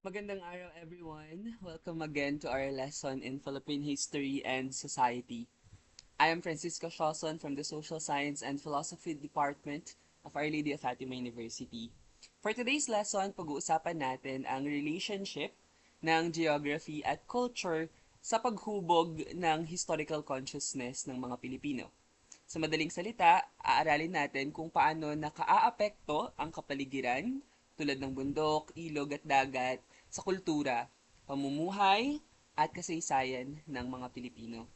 Magandang araw everyone. Welcome again to our lesson in Philippine History and Society. I am Francisco Shawson from the Social Science and Philosophy Department of Our Lady of Fatima University. For today's lesson, pag-uusapan natin ang relationship ng geography at culture sa paghubog ng historical consciousness ng mga Pilipino. Sa madaling salita, aaralin natin kung paano nakaaapekto ang kapaligiran tulad ng bundok, ilog at dagat sa kultura, pamumuhay at kasaysayan ng mga Pilipino.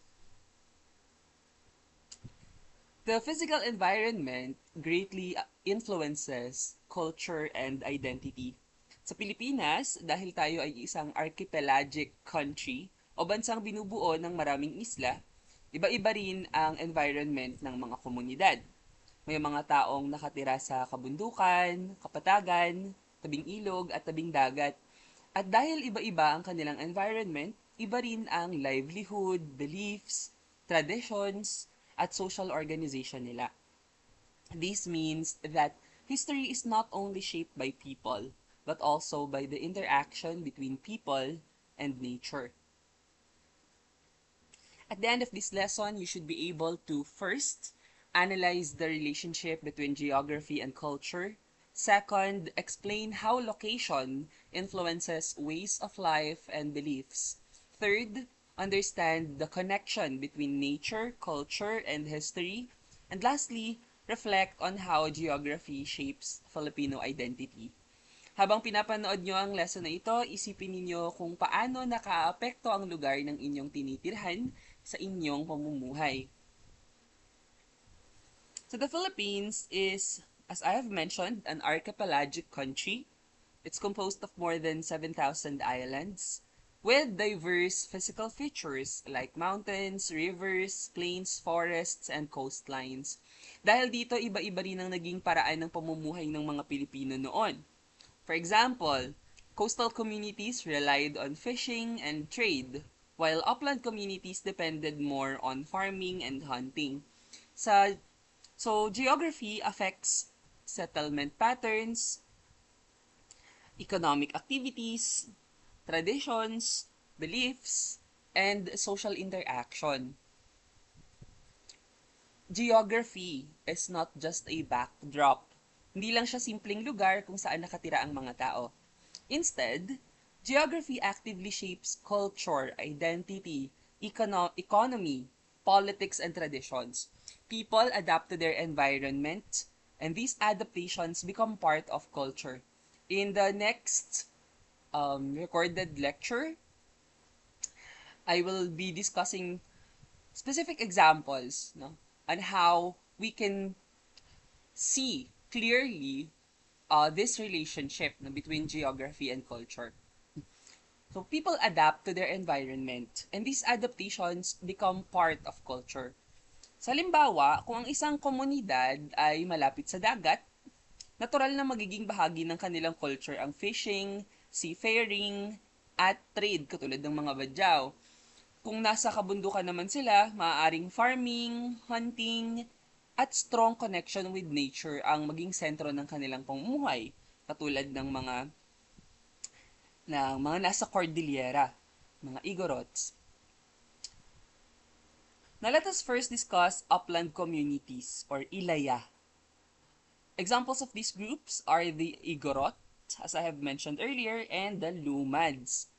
The physical environment greatly influences culture and identity. Sa Pilipinas, dahil tayo ay isang archipelagic country o bansang binubuo ng maraming isla, iba-iba rin ang environment ng mga komunidad. May mga taong nakatira sa kabundukan, kapatagan, tabing ilog at tabing dagat. At dahil iba-iba ang kanilang environment, iba rin ang livelihood, beliefs, traditions, at social organization nila. This means that history is not only shaped by people, but also by the interaction between people and nature. At the end of this lesson, you should be able to first analyze the relationship between geography and culture. Second, explain how location influences ways of life and beliefs. Third, understand the connection between nature, culture, and history. And lastly, reflect on how geography shapes Filipino identity. Habang pinapanood nyo ang lesson na ito, isipin ninyo kung paano nakaapekto ang lugar ng inyong tinitirhan sa inyong pamumuhay. So the Philippines is, as I have mentioned, an archipelagic country. It's composed of more than 7,000 islands with diverse physical features like mountains, rivers, plains, forests, and coastlines. Dahil dito, iba-iba rin ang naging paraan ng pamumuhay ng mga Pilipino noon. For example, coastal communities relied on fishing and trade, while upland communities depended more on farming and hunting. Sa, so, geography affects settlement patterns, economic activities, traditions, beliefs, and social interaction. Geography is not just a backdrop. Hindi lang siya simpleng lugar kung saan nakatira ang mga tao. Instead, geography actively shapes culture, identity, economy, politics, and traditions. People adapt to their environment, and these adaptations become part of culture. In the next recorded lecture, I will be discussing specific examples, no, on how we can see clearly this relationship, no, between geography and culture. So people adapt to their environment and these adaptations become part of culture. Sa halimbawa, kung ang isang komunidad ay malapit sa dagat, natural na magiging bahagi ng kanilang culture ang fishing, seafaring, at trade katulad ng mga badyaw. Kung nasa kabundukan naman sila, maaaring farming, hunting, at strong connection with nature ang maging sentro ng kanilang pamumuhay, katulad ng mga nasa Cordillera, mga Igorots. Now let us first discuss upland communities or Ilaya. Examples of these groups are the Igorot, as I have mentioned earlier, and the Lumads.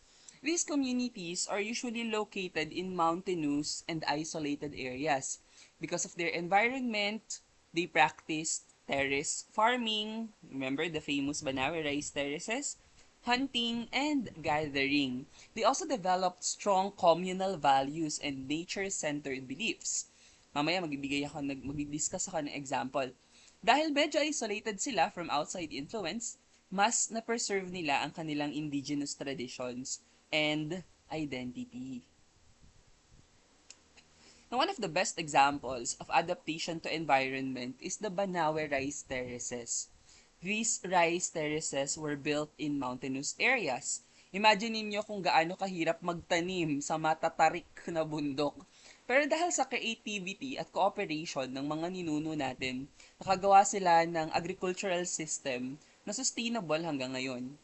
These communities are usually located in mountainous and isolated areas. Because of their environment, they practice terrace farming, remember the famous Banawe rice terraces, hunting, and gathering. They also developed strong communal values and nature-centered beliefs. Mamaya mag-discuss ako ng example. Dahil medyo isolated sila from outside influence, mas na-preserve nila ang kanilang indigenous traditions and identity. Now, one of the best examples of adaptation to environment is the Banawe rice terraces. These rice terraces were built in mountainous areas. Imagine ninyo kung gaano kahirap magtanim sa matatarik na bundok. Pero dahil sa creativity at cooperation ng mga ninuno natin, nakagawa sila ng agricultural system na sustainable hanggang ngayon.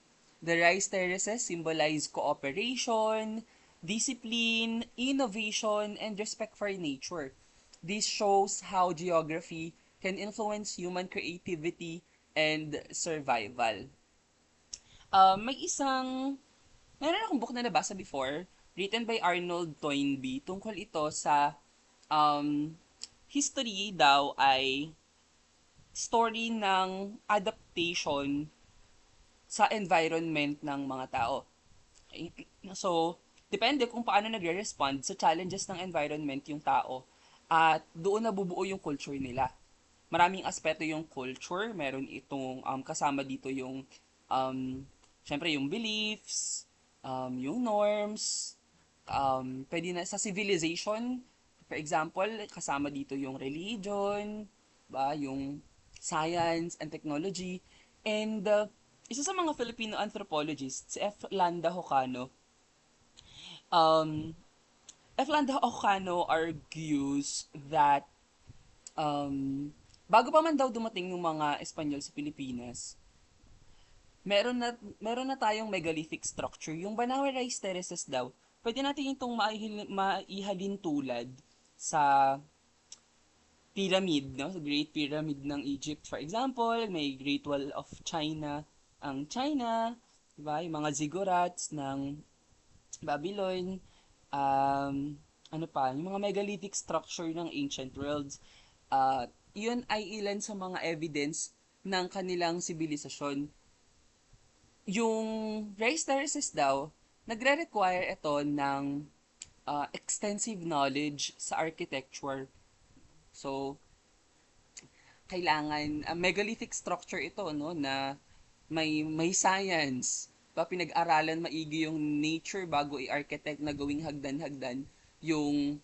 The rice terraces symbolize cooperation, discipline, innovation, and respect for nature. This shows how geography can influence human creativity and survival. May isang, meron akong book na nabasa before, written by Arnold Toynbee, tungkol ito sa history daw ay story ng adaptation sa environment ng mga tao. So, depende kung paano nagre-respond sa challenges ng environment yung tao at doon nabubuo yung culture nila. Maraming aspeto yung culture, meron itong kasama dito yung syempre yung beliefs, yung norms, pwede na sa civilization, for example, kasama dito yung religion, ba, yung science and technology, and isa sa mga Filipino anthropologists, si F. Landa Hocano, um, F. Landa Hocano argues that bago pa man daw dumating ng mga Espanyol sa Pilipinas, meron na tayong megalithic structure. Yung Banawe Rice Terraces daw, pwede natin itong maihalin tulad sa pyramid, no? Great Pyramid ng Egypt, for example, may Great Wall of China, ang China, diba? Yung mga ziggurats ng Babylon, ano pa, yung mga megalithic structure ng ancient worlds. Yun ay ilan sa mga evidence ng kanilang sibilisasyon. Yung rice terraces daw, nagre-require ito ng extensive knowledge sa architecture. So, kailangan megalithic structure ito, no, na may science, pa pinag-aralan maigi yung nature bago i-architect na gawing hagdan-hagdan yung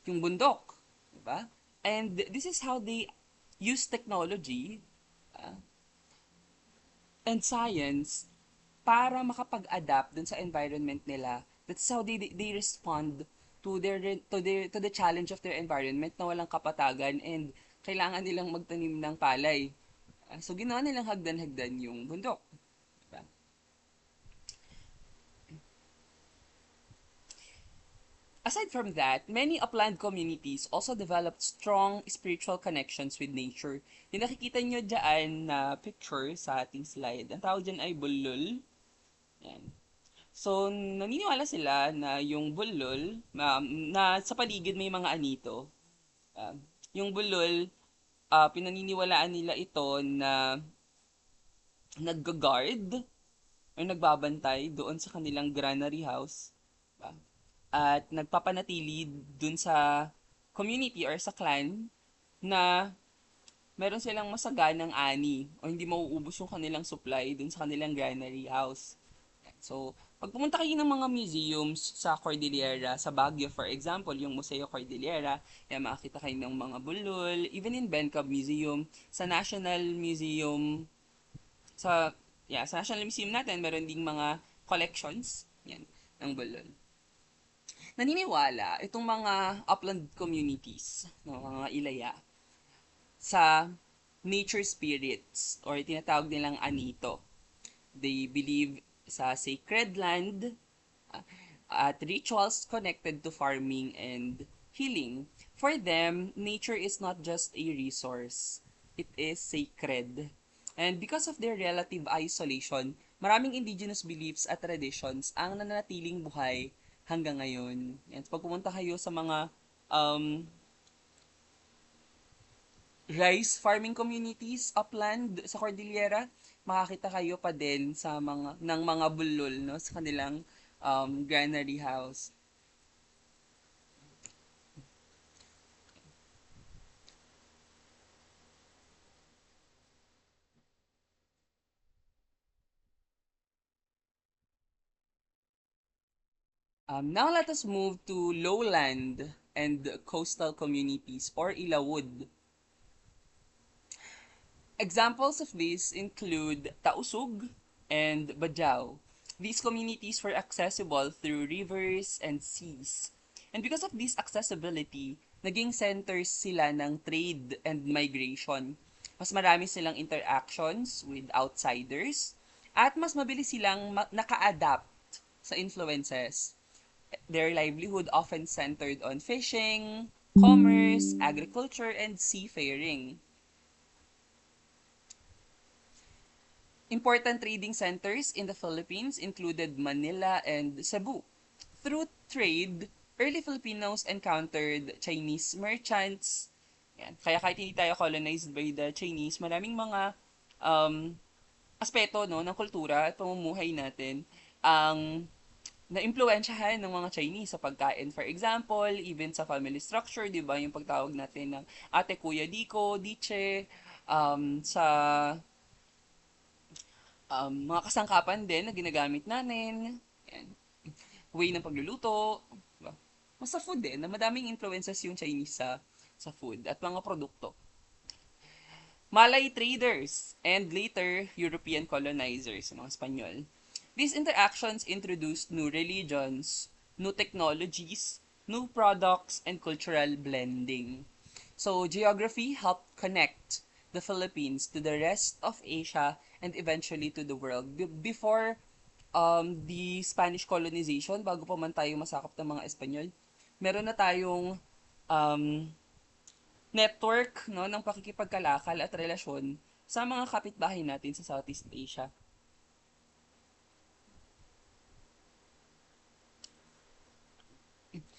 bundok, di ba? And this is how they use technology uh, and science para makapag-adapt dun sa environment nila. That's how they respond to the challenge of their environment na walang kapatagan and kailangan nilang magtanim ng palay. So ginawa nilang hagdan-hagdan yung bundok. Diba? Aside from that, many upland communities also developed strong spiritual connections with nature. Yung nakikita nyo dyan na picture sa ating slide, ang tawag dyan ay bulol. Yan. So, naniniwala sila na yung bulol, na sa paligid may mga anito. Yung bulol, pinaniniwalaan nila ito na nag-guard o nagbabantay doon sa kanilang granary house. At nagpapanatili dun sa community or sa clan na meron silang masaganang ani o hindi mauubos yung kanilang supply dun sa kanilang granary house. So, pag pumunta kayo ng mga museums sa Cordillera, sa Baguio for example, yung Museo Cordillera, yan makakita kayo ng mga bulol, even in Bencab Museum, sa National Museum, sa National Museum natin, meron ding mga collections, yan, ng bulol. Naniniwala itong mga upland communities, no, mga ilaya, sa nature spirits or tinatawag nilang anito. They believe sa sacred land at rituals connected to farming and healing. For them, nature is not just a resource. It is sacred. And because of their relative isolation, maraming indigenous beliefs at traditions ang nananatiling buhay hanggang ngayon. And pag pumunta kayo sa mga rice farming communities upland sa Cordillera, makakita kayo pa din sa mga bulol, no, sa kanilang granary house. Now let us move to lowland and coastal communities or Ilawud. Examples of these include Tausug and Bajau. These communities were accessible through rivers and seas. And because of this accessibility, naging centers sila ng trade and migration. Mas marami silang interactions with outsiders At mas mabilis silang naka-adapt sa influences. Their livelihood often centered on fishing, commerce, agriculture, and seafaring. Important trading centers in the Philippines included Manila and Cebu. Through trade, early Filipinos encountered Chinese merchants. Yan. Kaya kahit hindi tayo colonized by the Chinese, maraming mga um, aspeto no, ng kultura at pamumuhay natin ang naimpluwensyahan ng mga Chinese sa pagkain. For example, even sa family structure, di ba, yung pagtawag natin ng ate, kuya, diko, diche, sa mga kasangkapan din na ginagamit natin. Yan. Way ng pagluluto. Diba? Mas sa food din, na madaming influences yung Chinese sa food at mga produkto. Malay traders and later European colonizers, mga Espanyol. These interactions introduced new religions, new technologies, new products, and cultural blending. So, geography helped connect the Philippines to the rest of Asia and eventually to the world. Before the Spanish colonization, bago pa man tayo masakop ng mga Espanyol, meron na tayong um, network no, ng pakikipagkalakal at relasyon sa mga kapitbahay natin sa Southeast Asia.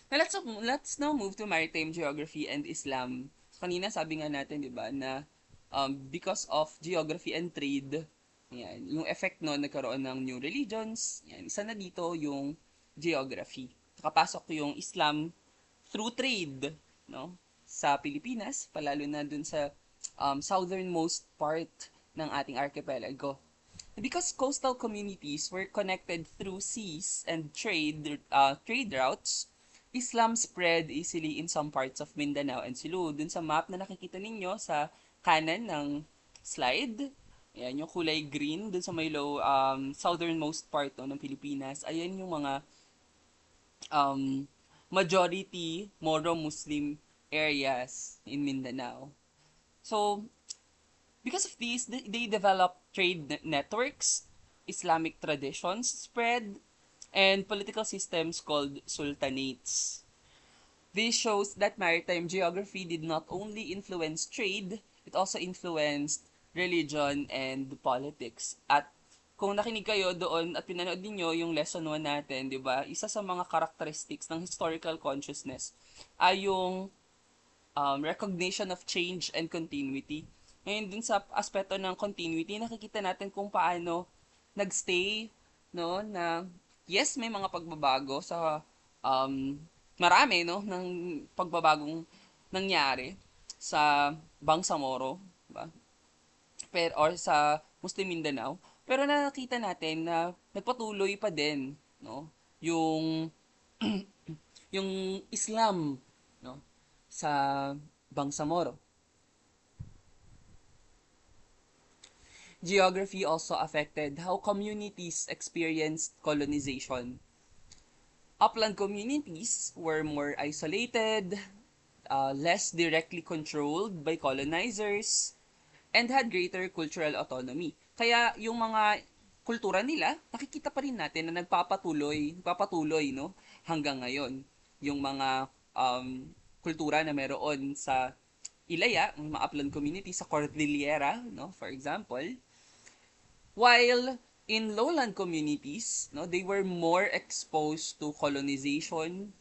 Now, let's now move to maritime geography and Islam. Kanina sabi nga natin, di ba, na because of geography and trade, yan, yung effect no, nagkaroon ng new religions, yan, isa na dito yung geography. Nakapasok yung Islam through trade, no, sa Pilipinas, palalo na dun sa southernmost part ng ating archipelago. Because coastal communities were connected through seas and trade routes, Islam spread easily in some parts of Mindanao and Sulu. Dun sa map na nakikita ninyo sa kanan ng slide, ayan, yung kulay green, dun sa may southernmost part no, ng Pilipinas, ayan yung mga majority Moro-Muslim areas in Mindanao. So, because of these, they developed trade networks, Islamic traditions spread, and political systems called sultanates. This shows that maritime geography did not only influence trade, it also influenced religion and politics. At kung nakinig kayo doon at pinanood niyo yung lesson 1 natin, di ba, isa sa mga characteristics ng historical consciousness ay yung recognition of change and continuity. Ngayon, dun sa aspeto ng continuity, nakikita natin kung paano nagstay, no, na yes, may mga pagbabago sa marami, no, ng pagbabagong nangyari sa Bangsamoro, ba? Or sa Muslim Mindanao. Pero nakita natin na nagpatuloy pa din, no, yung yung Islam, no, sa Bangsamoro. Geography also affected how communities experienced colonization. Upland communities were more isolated, less directly controlled by colonizers, and had greater cultural autonomy. Kaya yung mga kultura nila, nakikita pa rin natin na nagpapatuloy no, hanggang ngayon. Yung mga kultura na meron sa Ilaya, ang mga upland community sa Cordillera, no, for example. While in lowland communities, no, they were more exposed to colonization,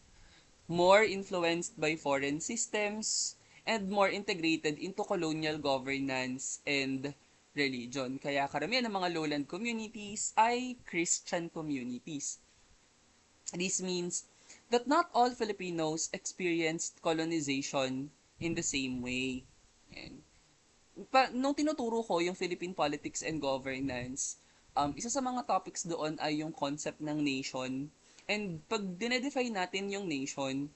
more influenced by foreign systems, and more integrated into colonial governance and religion. Kaya karamihan ng mga lowland communities ay Christian communities. This means that not all Filipinos experienced colonization in the same way. And, nung tinuturo ko yung Philippine politics and governance, isa sa mga topics doon ay yung concept ng nation. And pag dinedefine natin yung nation,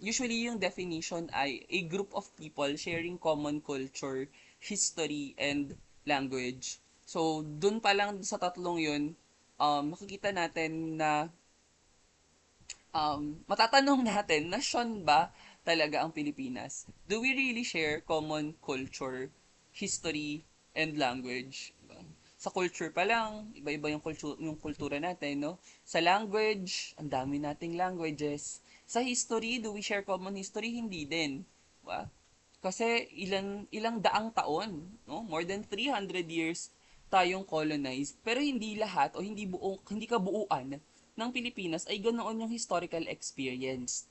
usually yung definition ay a group of people sharing common culture, history, and language. So, dun pa lang sa tatlong yun, makikita natin na matatanong natin, nation ba talaga ang Pilipinas? Do we really share common culture, history, and language? Sa culture pa lang, iba-iba yung kultura natin, no? Sa language, ang dami nating languages. Sa history, do we share common history? Hindi din. Diba? Kasi ilang daang taon, no? More than 300 years tayong colonized. Pero hindi lahat o hindi kabuuan ng Pilipinas ay ganoon yung historical experience.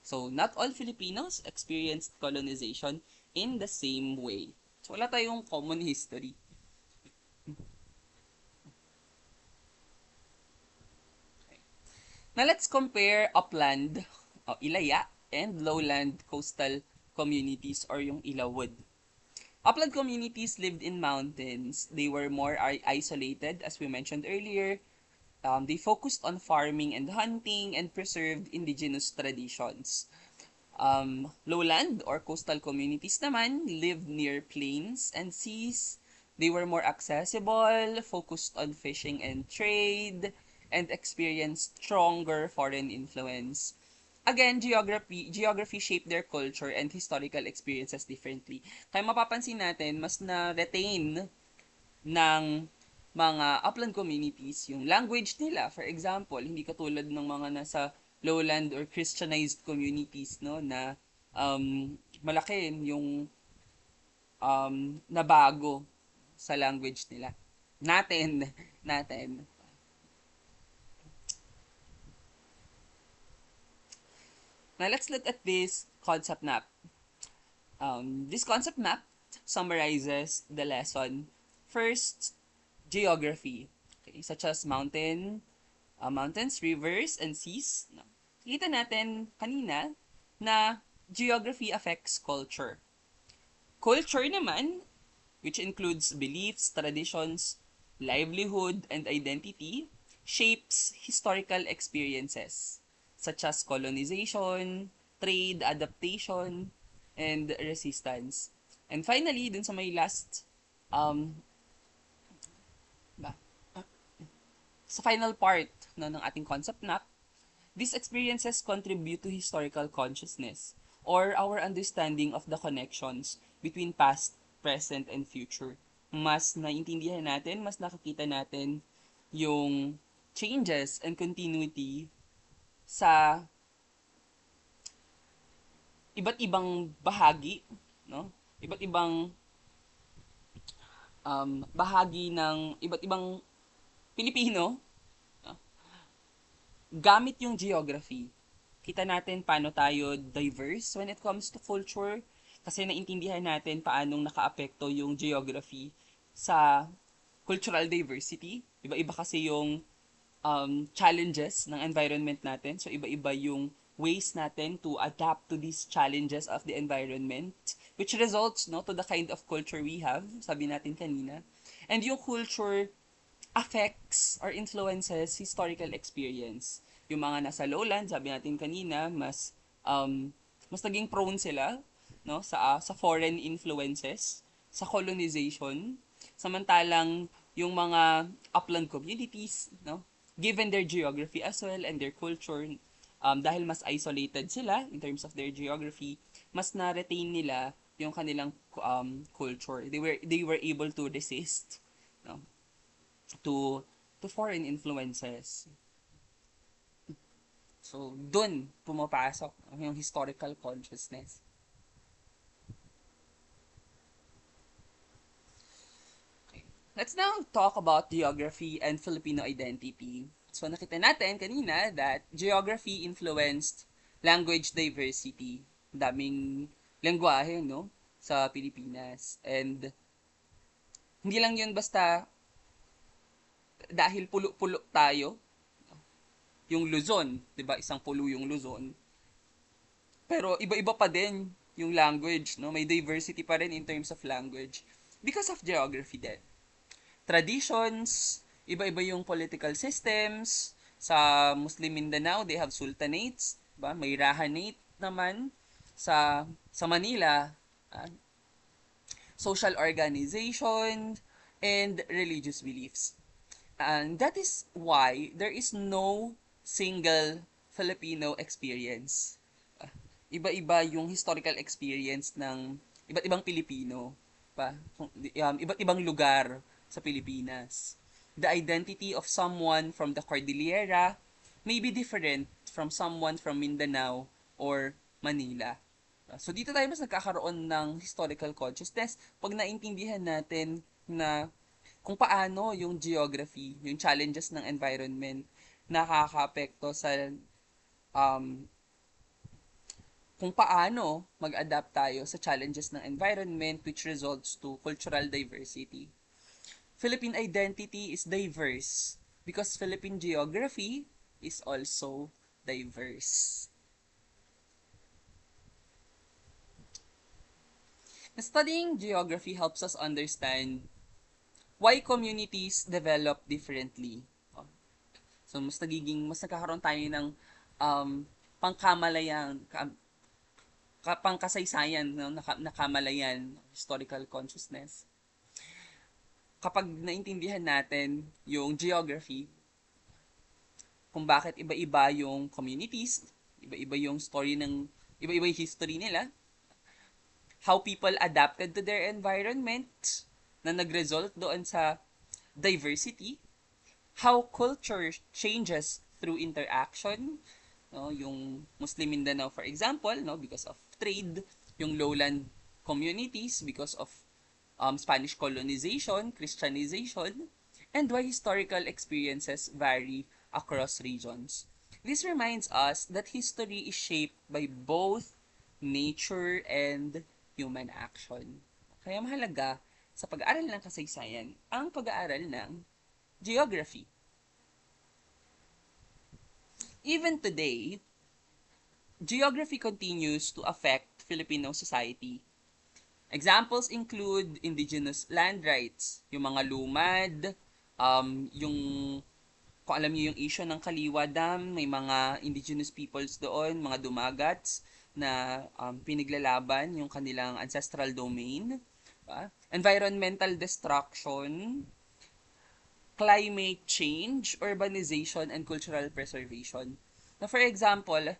So, not all Filipinos experienced colonization in the same way. So, wala tayong common history. Now, let's compare upland, Ilaya, and lowland coastal communities or yung Ilawod. Upland communities lived in mountains. They were more isolated, as we mentioned earlier. They focused on farming and hunting and preserved indigenous traditions. Lowland or coastal communities naman lived near plains and seas. They were more accessible, focused on fishing and trade, and experienced stronger foreign influence. Again, geography shaped their culture and historical experiences differently. Kaya mapapansin natin, mas na-retain ng mga upland communities yung language nila. For example, hindi katulad ng mga nasa lowland or Christianized communities, no, na malaki yung nabago sa language nila. Natin. Now, let's look at this concept map. This concept map summarizes the lesson. First, geography, okay, such as mountains, rivers, and seas. No? Kita natin kanina na geography affects culture. Culture naman, which includes beliefs, traditions, livelihood, and identity, shapes historical experiences such as colonization, trade, adaptation, and resistance. And finally, dun sa may last, um, ba? Sa final part no, ng ating concept map, these experiences contribute to historical consciousness or our understanding of the connections between past, present, and future. Mas naintindihan natin, mas nakikita natin yung changes and continuity sa iba't ibang bahagi, no? Iba't ibang bahagi ng iba't ibang Pilipino, no? Gamit yung geography. Kita natin paano tayo diverse when it comes to culture kasi naintindihan natin paanong nakaapekto yung geography sa cultural diversity. Iba-iba kasi yung challenges ng environment natin. So, iba-iba yung ways natin to adapt to these challenges of the environment, which results no, to the kind of culture we have, sabi natin kanina. And yung culture affects or influences historical experience. Yung mga nasa lowland, sabi natin kanina, mas naging prone sila no sa foreign influences, sa colonization, samantalang yung mga upland communities, no, given their geography as well and their culture, dahil mas isolated sila in terms of their geography, mas na-retain nila yung kanilang culture. They were able to resist no, to foreign influences. So, dun pumapasok yung historical consciousness. Okay. Let's now talk about geography and Filipino identity. So, nakita natin kanina that geography influenced language diversity. Daming lengguwahe, no? Sa Pilipinas. And, hindi lang yun basta dahil pulo-pulo tayo. Yung Luzon, 'di ba? Isang pulo yung Luzon. Pero iba-iba pa din yung language, no? May diversity pa rin in terms of language because of geography din. Traditions, iba-iba yung political systems. Sa Muslim Mindanao, they have sultanates, ba? May rahanate naman sa Manila, social organization and religious beliefs. And that is why there is no single Filipino experience. Iba-iba yung historical experience ng iba't ibang Pilipino. iba't ibang lugar sa Pilipinas. The identity of someone from the Cordillera may be different from someone from Mindanao or Manila. So dito tayo mas nagkakaroon ng historical consciousness pag naintindihan natin na kung paano yung geography, yung challenges ng environment nakakaapekto sa um, kung paano mag-adapt tayo sa challenges ng environment which results to cultural diversity. Philippine identity is diverse because Philippine geography is also diverse. Studying geography helps us understand why communities develop differently. So, mas nagkakaroon tayo ng pangkamalayan, pangkasaysayan, no? Nakamalayan, historical consciousness. Kapag naintindihan natin yung geography, kung bakit iba-iba yung communities, iba-iba yung story iba-iba yung history nila, how people adapted to their environment na nag-result doon sa diversity, how culture changes through interaction, no, yung Muslim Mindanao for example, no, because of trade, yung lowland communities because of Spanish colonization, Christianization, and why historical experiences vary across regions. This reminds us that history is shaped by both nature and human action. Kaya mahalaga sa pag-aaral ng kasaysayan ang pag-aaral ng geography. Even today, geography continues to affect Filipino society. Examples include indigenous land rights, yung mga lumad, yung kung alam niyo yung issue ng Kaliwa Dam, may mga indigenous peoples doon, mga dumagats na piniglalaban yung kanilang ancestral domain. Environmental destruction, climate change, urbanization, and cultural preservation. Now, for example,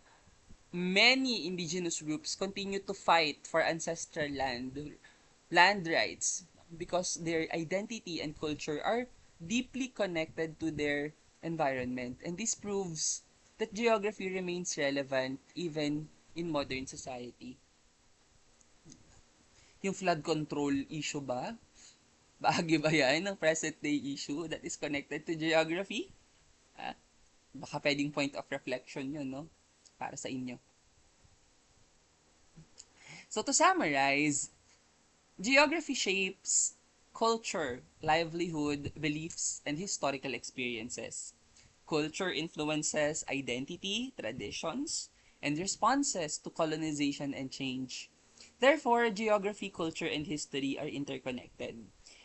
many indigenous groups continue to fight for ancestral land rights because their identity and culture are deeply connected to their environment. And this proves that geography remains relevant even in modern society. Yung flood control issue ba? Bahagi ba yan ng present day issue that is connected to geography? Baka pwedeng point of reflection yun, no? Para sa inyo. So to summarize, geography shapes culture, livelihood, beliefs, and historical experiences. Culture influences identity, traditions, and responses to colonization and change. Therefore, geography, culture, and history are interconnected.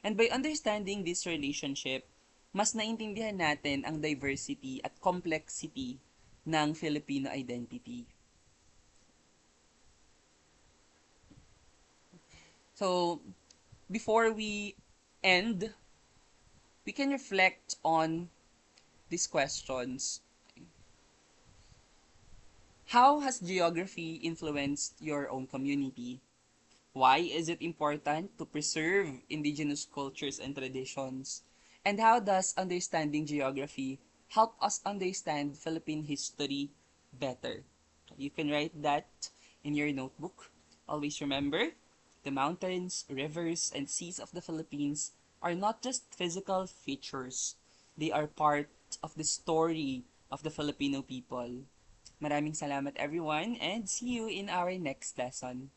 And by understanding this relationship, mas naintindihan natin ang diversity at complexity ng Filipino identity. So, before we end, we can reflect on these questions. How has geography influenced your own community? Why is it important to preserve indigenous cultures and traditions? And how does understanding geography help us understand Philippine history better? You can write that in your notebook. Always remember, the mountains, rivers, and seas of the Philippines are not just physical features. They are part of the story of the Filipino people. Maraming salamat everyone and see you in our next lesson.